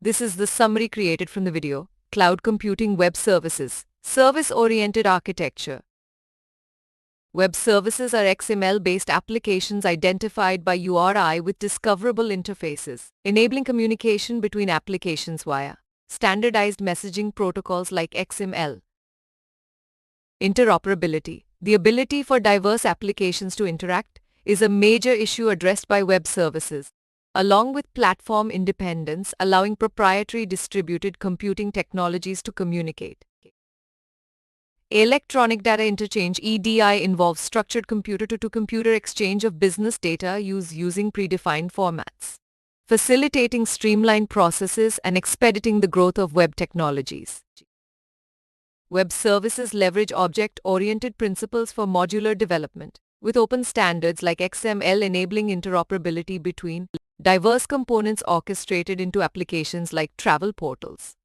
This is the summary created from the video. Cloud Computing Web Services. Service-oriented architecture. Web services are XML-based applications identified by URI with discoverable interfaces, enabling communication between applications via standardized messaging protocols like XML. Interoperability. The ability for diverse applications to interact is a major issue addressed by web services, along with platform independence, allowing proprietary distributed computing technologies to communicate. Electronic data interchange (EDI) involves structured computer-to-computer exchange of business data using predefined formats, facilitating streamlined processes and expediting the growth of web technologies. Web services leverage object-oriented principles for modular development, with open standards like XML enabling interoperability between diverse components orchestrated into applications like travel portals.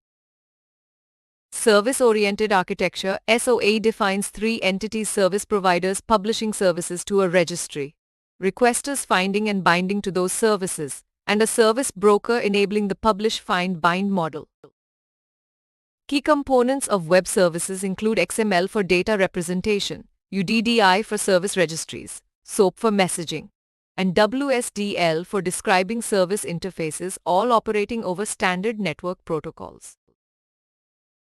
Service-oriented architecture (SOA) defines three entities: service providers publishing services to a registry, requesters finding and binding to those services, and a service broker enabling the publish-find-bind model. Key components of web services include XML for data representation, UDDI for service registries, SOAP for messaging, and WSDL for describing service interfaces, all operating over standard network protocols.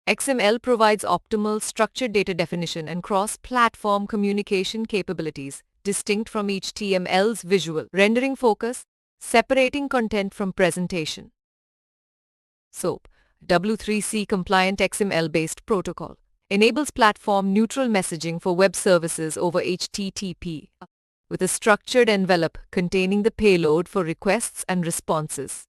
XML provides optimal structured data definition and cross-platform communication capabilities, distinct from HTML's visual rendering focus, separating content from presentation. SOAP, W3C compliant XML-based protocol, enables platform-neutral messaging for web services over HTTP, with a structured envelope containing the payload for requests and responses.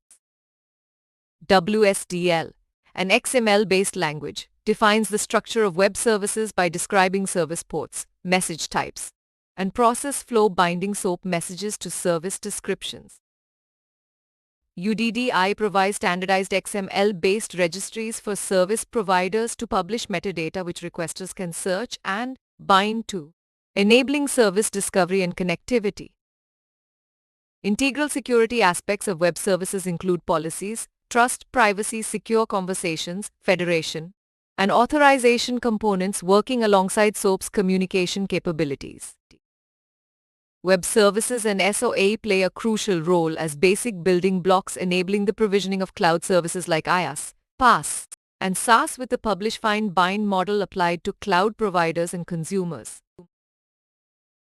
WSDL, an XML-based language, defines the structure of web services by describing service ports, message types, and process flow, binding SOAP messages to service descriptions. UDDI provides standardized XML-based registries for service providers to publish metadata which requesters can search and bind to, enabling service discovery and connectivity. Integral security aspects of web services include policies, trust, privacy, secure conversations, federation, and authorization components working alongside SOAP's communication capabilities. Web services and SOA play a crucial role as basic building blocks enabling the provisioning of cloud services like IaaS, PaaS, and SaaS, with the publish-find-bind model applied to cloud providers and consumers.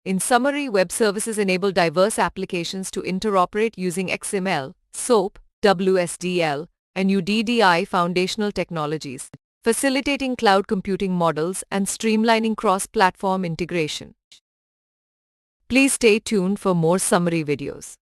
In summary, web services enable diverse applications to interoperate using XML, SOAP, WSDL, and UDDI foundational technologies, facilitating cloud computing models and streamlining cross-platform integration. Please stay tuned for more summary videos.